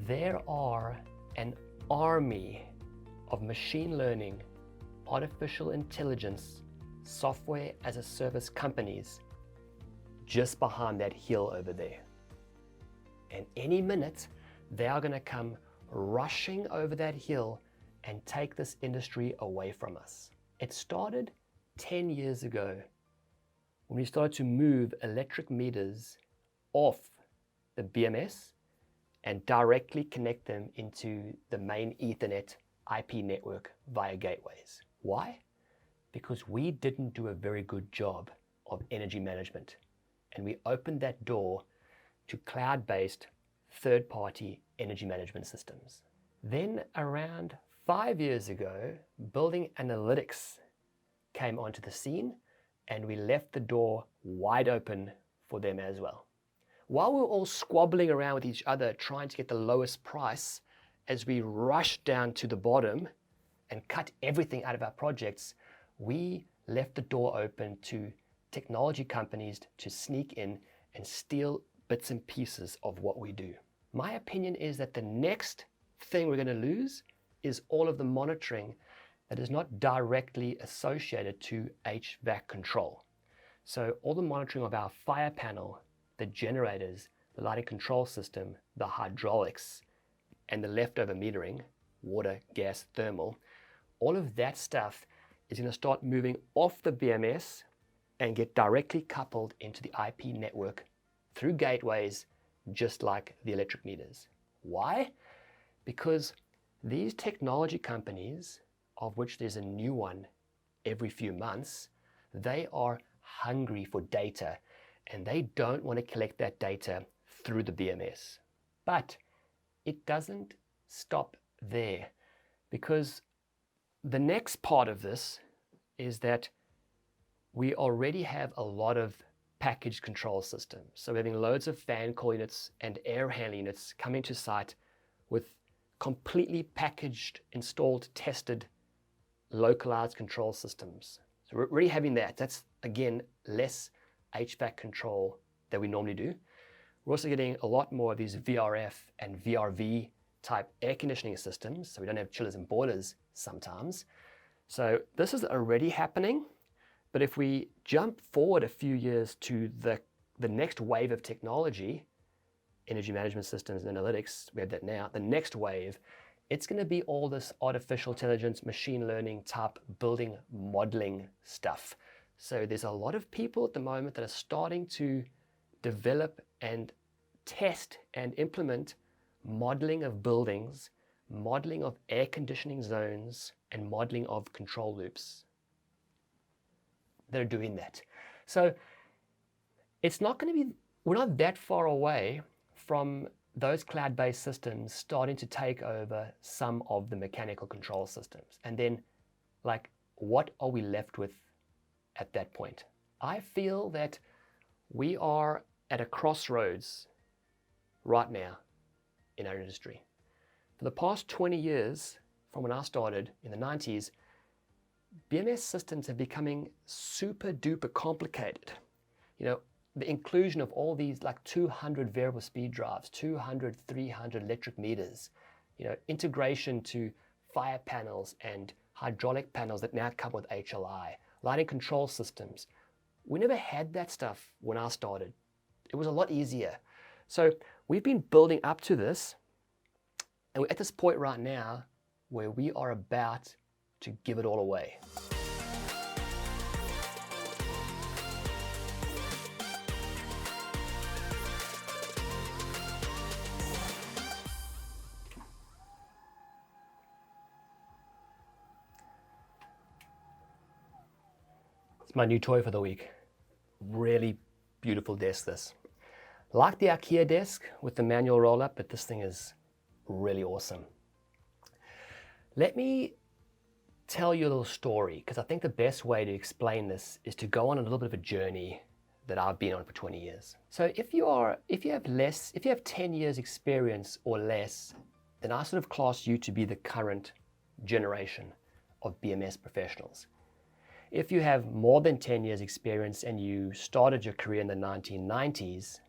There are an army of machine learning, artificial intelligence, software as a service companies just behind that hill over there. And any minute, they are going to come rushing over that hill and take this industry away from us. It started 10 years ago when we started to move electric meters off the BMS and directly connect them into the main Ethernet IP network via gateways. Why? Because we didn't do a very good job of energy management, and we opened that door to cloud-based third-party energy management systems. Then around 5 years ago, building analytics came onto the scene, and we left the door wide open for them as well. While we were all squabbling around with each other trying to get the lowest price, as we rushed down to the bottom and cut everything out of our projects, we left the door open to technology companies to sneak in and steal bits and pieces of what we do. My opinion is that the next thing we're going to lose is all of the monitoring that is not directly associated to HVAC control. So all the monitoring of our fire panel, the generators, the lighting control system, the hydraulics, and the leftover metering, water, gas, thermal, all of that stuff is going to start moving off the BMS and get directly coupled into the IP network through gateways, just like the electric meters. Why? Because these technology companies, of which there's a new one every few months, they are hungry for data, and they don't want to collect that data through the BMS. But it doesn't stop there, because the next part of this is that we already have a lot of packaged control systems. So we're having loads of fan coil units and air handling units coming to site with completely packaged, installed, tested, localized control systems. So we're already having that. That's, again, less HVAC control that we normally do. We're also getting a lot more of these VRF and VRV type air conditioning systems, so we don't have chillers and boilers sometimes. So this is already happening, but if we jump forward a few years to the next wave of technology, energy management systems and analytics, we have that now, the next wave, it's going to be all this artificial intelligence, machine learning type building modeling stuff. So there's a lot of people at the moment that are starting to develop and test and implement modeling of buildings, modeling of air conditioning zones, and modeling of control loops. They're doing that. So it's not going to be, we're not that far away from those cloud-based systems starting to take over some of the mechanical control systems. And then, like, what are we left with at that point? I feel that we are at a crossroads right now in our industry. For the past 20 years, from when I started in the 90s, BMS systems are becoming super duper complicated. You know, the inclusion of all these like 200 variable speed drives, 200, 300 electric meters, you know, integration to fire panels and hydraulic panels that now come with HLI, lighting control systems. We never had that stuff when I started. It was a lot easier. So we've been building up to this, and we're at this point right now where we are about to give it all away. It's my new toy for the week. Really beautiful desk, this. Like the IKEA desk with the manual roll-up, but this thing is really awesome. Let me tell you a little story, because I think the best way to explain this is to go on a little bit of a journey that I've been on for 20 years. So if you have 10 years experience or less, then I sort of class you to be the current generation of BMS professionals. If you have more than 10 years experience and you started your career in the 1990s,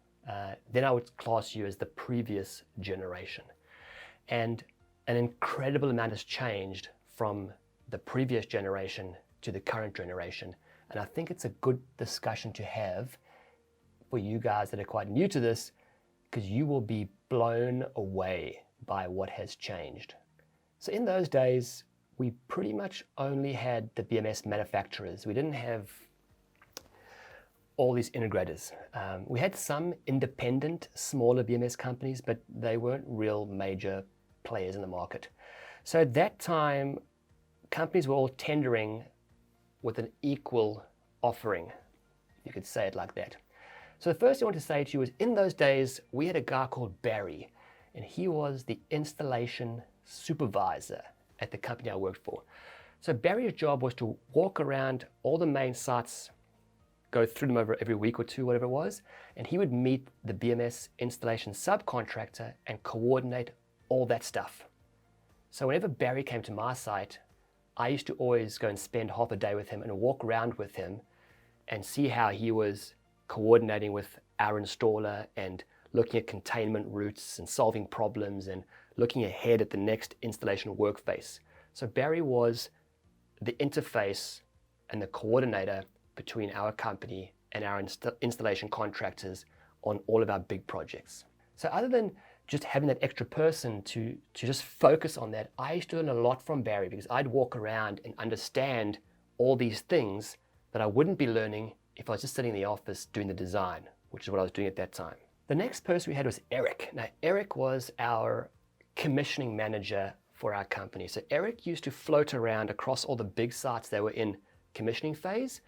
then I would class you as the previous generation. And an incredible amount has changed from the previous generation to the current generation. And I think it's a good discussion to have for you guys that are quite new to this, because you will be blown away by what has changed. So in those days, we pretty much only had the BMS manufacturers. We didn't have all these integrators. We had some independent, smaller BMS companies, but they weren't real major players in the market. So at that time, companies were all tendering with an equal offering. You could say it like that. So the first thing I want to say to you is, in those days, we had a guy called Barry, and he was the installation supervisor at the company I worked for. So Barry's job was to walk around all the main sites, go through them over every week or two, whatever it was, and he would meet the BMS installation subcontractor and coordinate all that stuff. So whenever Barry came to my site, I used to always go and spend half a day with him and walk around with him and see how he was coordinating with our installer and looking at containment routes and solving problems and looking ahead at the next installation work phase. So Barry was the interface and the coordinator between our company and our installation contractors on all of our big projects. So other than just having that extra person to just focus on that, I used to learn a lot from Barry, because I'd walk around and understand all these things that I wouldn't be learning if I was just sitting in the office doing the design, which is what I was doing at that time. The next person we had was Eric. Now, Eric was our commissioning manager for our company. So Eric used to float around across all the big sites that were in commissioning phase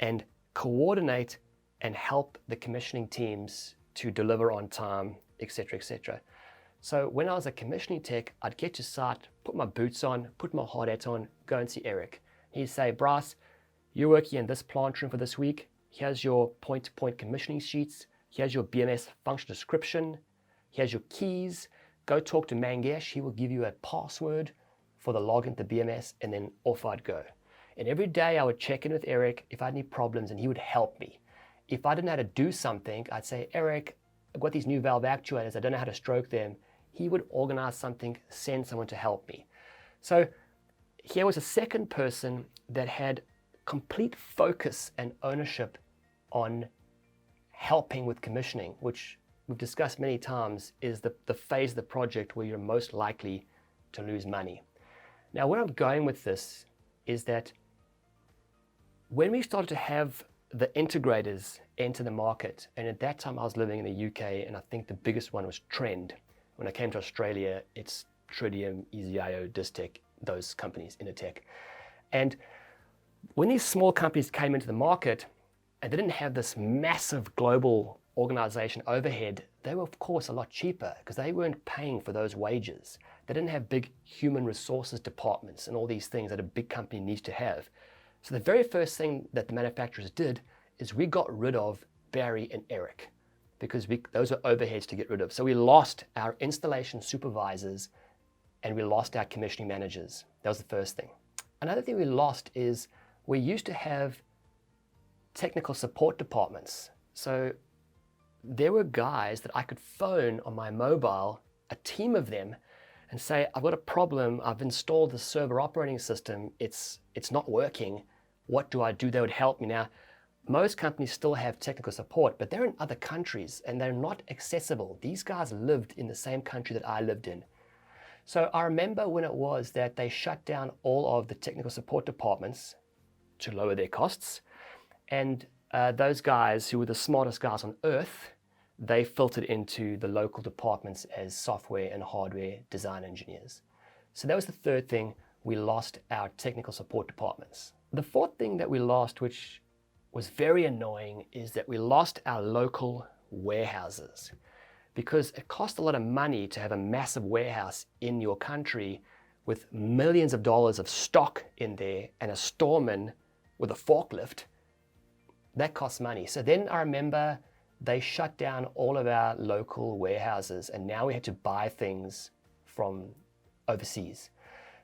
and coordinate and help the commissioning teams to deliver on time, etc., etc. So when I was a commissioning tech, I'd get to site, put my boots on, put my hard hat on, go and see Eric. He'd say, Bryce, you're working in this plant room for this week. Here's your point-to-point commissioning sheets. Here's your BMS function description. Here's your keys. Go talk to Mangesh. He will give you a password for the login to BMS, and then off I'd go. And every day I would check in with Eric if I had any problems, and he would help me. If I didn't know how to do something, I'd say, Eric, I've got these new valve actuators. I don't know how to stroke them. He would organize something, send someone to help me. So here was a second person that had complete focus and ownership on helping with commissioning, which we've discussed many times is the phase of the project where you're most likely to lose money. Now, where I'm going with this is that when we started to have the integrators enter the market, and at that time I was living in the UK, and I think the biggest one was Trend. When I came to Australia, it's Tritium, EasyIO, Distech, those companies, Intertech. And when these small companies came into the market and they didn't have this massive global organization overhead, they were of course a lot cheaper because they weren't paying for those wages. They didn't have big human resources departments and all these things that a big company needs to have. So the very first thing that the manufacturers did is we got rid of Barry and Eric, because those were overheads to get rid of. So we lost our installation supervisors and we lost our commissioning managers. That was the first thing. Another thing we lost is we used to have technical support departments. So there were guys that I could phone on my mobile, a team of them, and say, I've got a problem, I've installed the server operating system, it's not working, what do I do? They would help me. Now, most companies still have technical support, but they're in other countries and they're not accessible. These guys lived in the same country that I lived in. So I remember when it was that they shut down all of the technical support departments to lower their costs, and those guys who were the smartest guys on earth, they filtered into the local departments as software and hardware design engineers. So that was the third thing. We lost our technical support departments. The fourth thing that we lost, which was very annoying, is that we lost our local warehouses, because it cost a lot of money to have a massive warehouse in your country with millions of dollars of stock in there and a storeman with a forklift. That costs money. So then I remember they shut down all of our local warehouses, and now we had to buy things from overseas.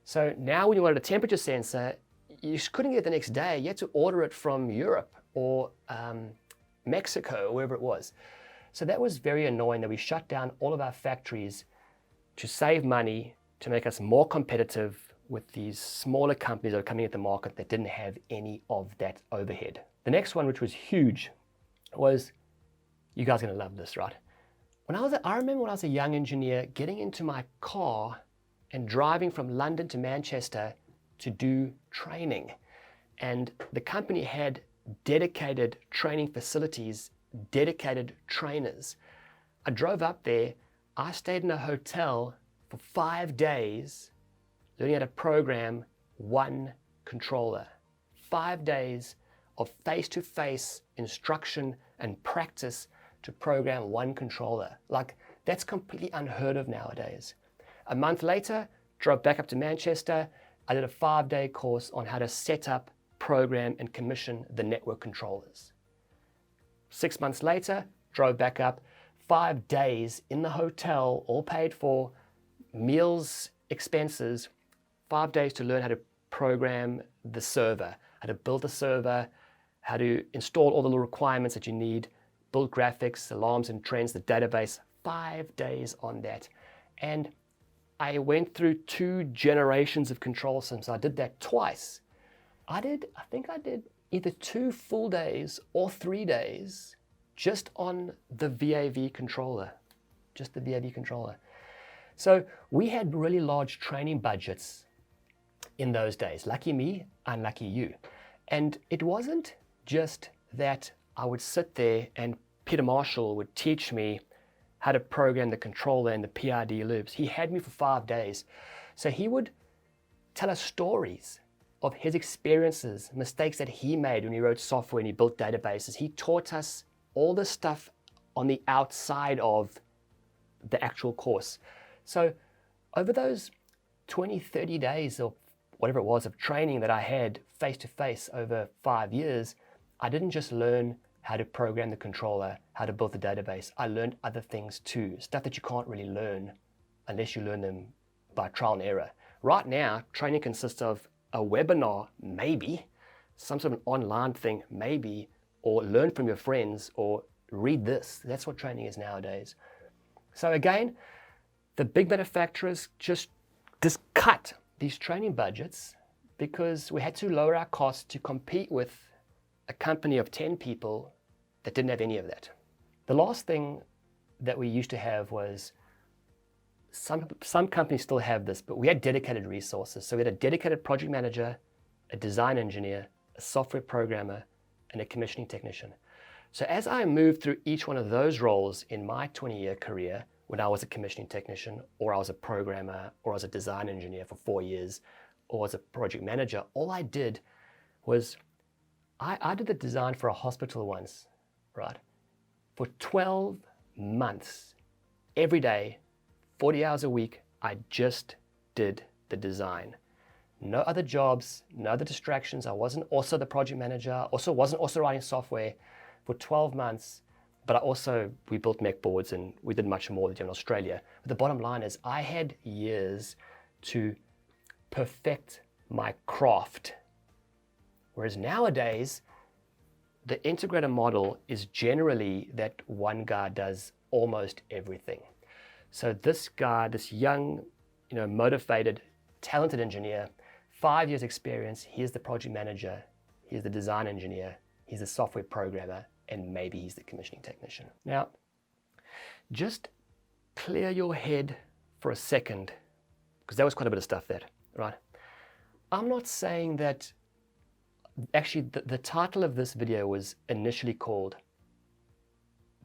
So now when you wanted a temperature sensor, you couldn't get it the next day. You had to order it from Europe or Mexico or wherever it was. So that was very annoying that we shut down all of our factories to save money, to make us more competitive with these smaller companies that are coming at the market that didn't have any of that overhead. The next one, which was huge, was, you guys are going to love this, right? I remember when I was a young engineer getting into my car and driving from London to Manchester to do training. And the company had dedicated training facilities, dedicated trainers. I drove up there. I stayed in a hotel for 5 days learning how to program one controller. 5 days of face-to-face instruction and practice to program one controller. Like, that's completely unheard of nowadays. A month later, drove back up to Manchester. I did a 5-day course on how to set up, program, and commission the network controllers. 6 months later, drove back up, 5 days in the hotel, all paid for, meals, expenses, 5 days to learn how to program the server, how to build the server, how to install all the little requirements that you need, build graphics, alarms and trends, the database. 5 days on that. And I went through 2 generations of control systems. I did that twice. I think I did either 2 full days or 3 days just on the VAV controller, just the VAV controller. So we had really large training budgets in those days. Lucky me, unlucky you. And it wasn't just that I would sit there and Peter Marshall would teach me how to program the controller and the PID loops. He had me for 5 days. So he would tell us stories of his experiences, mistakes that he made when he wrote software and he built databases. He taught us all the stuff on the outside of the actual course. So over those 20, 30 days or whatever it was of training that I had face-to-face over 5 years, I didn't just learn how to program the controller, how to build the database. I learned other things too, stuff that you can't really learn unless you learn them by trial and error. Right now, training consists of a webinar, maybe, some sort of an online thing, maybe, or learn from your friends, or read this. That's what training is nowadays. So again, the big manufacturers just cut these training budgets because we had to lower our costs to compete with a company of 10 people that didn't have any of that. The last thing that we used to have was, some companies still have this, but we had dedicated resources. So we had a dedicated project manager, a design engineer, a software programmer, and a commissioning technician. So as I moved through each one of those roles in my 20-year career, when I was a commissioning technician, or I was a programmer, or I was a design engineer for 4 years, or as a project manager, all I did was, I did the design for a hospital once, right? For 12 months, every day, 40 hours a week, I just did the design. No other jobs, no other distractions. I wasn't also the project manager, wasn't also writing software for 12 months, but we built mech boards and we did much more than in Australia. But the bottom line is I had years to perfect my craft. Whereas nowadays, the integrator model is generally that one guy does almost everything. So this guy, this young, motivated, talented engineer, 5 years experience, he's the project manager, he's the design engineer, he's the software programmer, and maybe he's the commissioning technician. Now, just clear your head for a second, because that was quite a bit of stuff there, right? I'm not saying that, actually the title of this video was initially called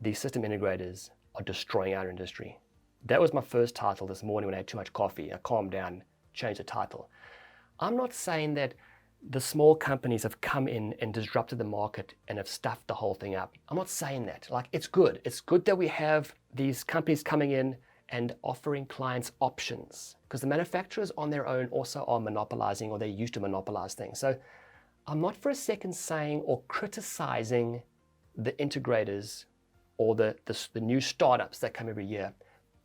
"The System Integrators Are Destroying Our Industry." That was my first title this morning when I had too much coffee. I calmed down, changed the title. I'm not saying that the small companies have come in and disrupted the market and have stuffed the whole thing up. I'm not saying that. Like, it's good. It's good that we have these companies coming in and offering clients options, because the manufacturers on their own also are monopolizing, or they used to monopolize things. So I'm not for a second saying or criticizing the integrators or the new startups that come every year.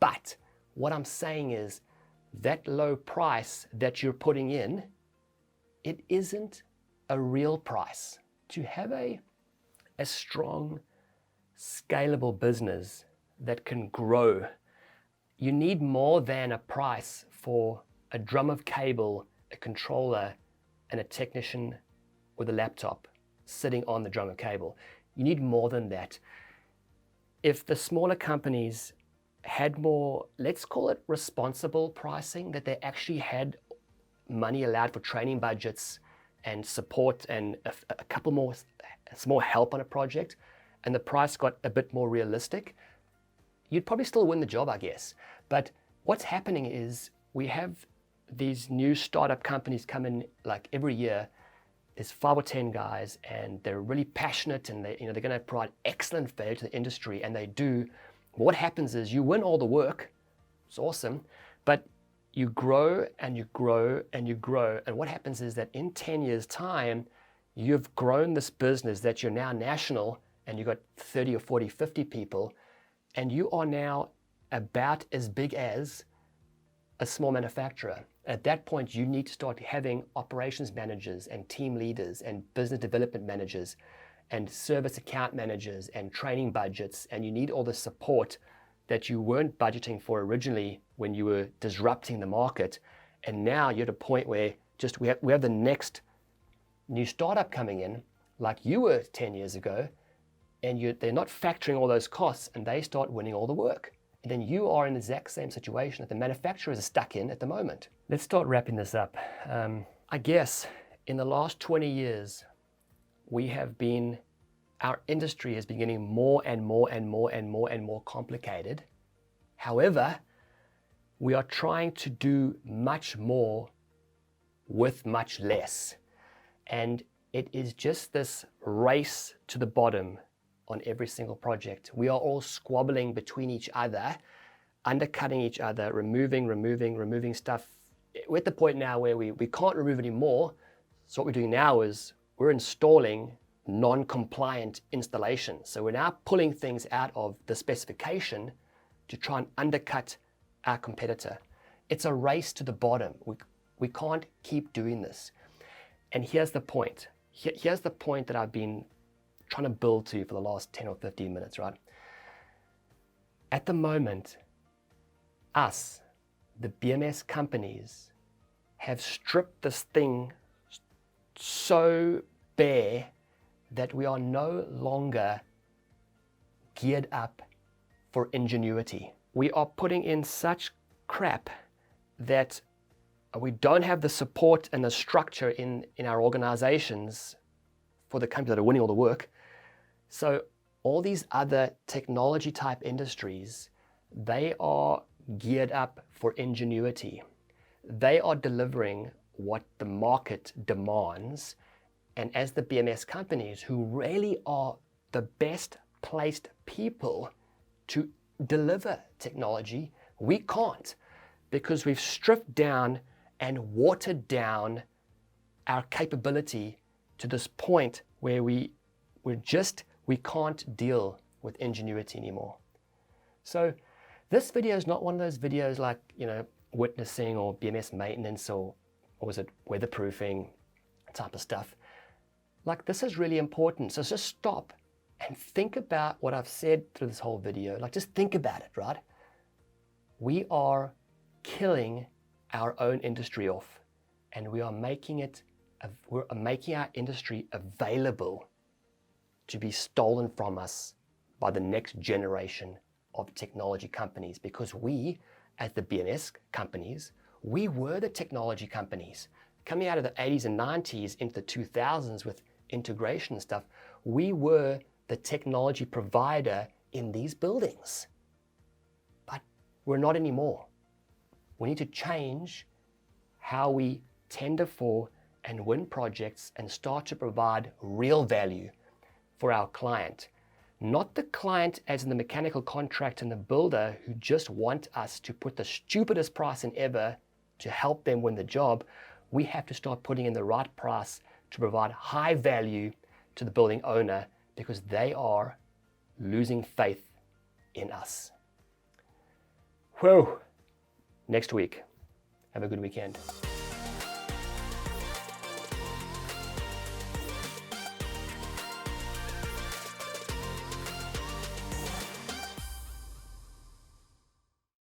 But what I'm saying is that low price that you're putting in, it isn't a real price. To have a strong, scalable business that can grow you need more than a price for a drum of cable, a controller, and a technician with a laptop sitting on the drum of cable. You need more than that. If the smaller companies had more, let's call it responsible pricing, that they actually had money allowed for training budgets and support and a couple more, some more help on a project, and the price got a bit more realistic, you'd probably still win the job, I guess. But what's happening is we have these new startup companies come in like every year. There's 5 or 10 guys, and they're really passionate, and they're going to provide excellent value to the industry, and they do. What happens is you win all the work. It's awesome, but you grow and you grow and you grow, and what happens is that in 10 years' time, you've grown this business that you're now national, and you've got 30 or 40, 50 people, and you are now about as big as a small manufacturer. At that point, you need to start having operations managers and team leaders and business development managers and service account managers and training budgets, and you need all the support that you weren't budgeting for originally when you were disrupting the market. And now you're at a point where just we have the next new startup coming in, like you were 10 years ago, and they're not factoring all those costs, and they start winning all the work. And then you are in the exact same situation that the manufacturers are stuck in at the moment. Let's start wrapping this up. I guess in the last 20 years, our industry has been getting more and more and more and more and more complicated. However, we are trying to do much more with much less. And it is just this race to the bottom on every single project. We are all squabbling between each other, undercutting each other, removing stuff. We're at the point now where we can't remove anymore. So what we're doing now is we're installing non-compliant installations. So we're now pulling things out of the specification to try and undercut our competitor. It's a race to the bottom. We can't keep doing this. And here's the point. Here's the point that I've been trying to build to for the last 10 or 15 minutes, right? At the moment, us, the BMS companies, have stripped this thing so bare that we are no longer geared up for ingenuity. We are putting in such crap that we don't have the support and the structure in our organizations for the companies that are winning all the work. So all these other technology type industries, they are geared up for ingenuity. They are delivering what the market demands. And as the BMS companies, who really are the best placed people to deliver technology, we can't, because we've stripped down and watered down our capability to this point where we can't deal with ingenuity anymore. So this video is not one of those videos like, witnessing or BMS maintenance or was it weatherproofing type of stuff. Like, this is really important. So just stop and think about what I've said through this whole video. Like, just think about it, right? We are killing our own industry off, and we're making our industry available to be stolen from us by the next generation of technology companies, because we, as the BMS companies, we were the technology companies. Coming out of the 80s and 90s into the 2000s with integration and stuff, we were the technology provider in these buildings. But we're not anymore. We need to change how we tender for and win projects and start to provide real value for our client. Not the client as in the mechanical contract and the builder who just want us to put the stupidest price in ever to help them win the job. We have to start putting in the right price to provide high value to the building owner, because they are losing faith in us. Whoa! Next week. Have a good weekend.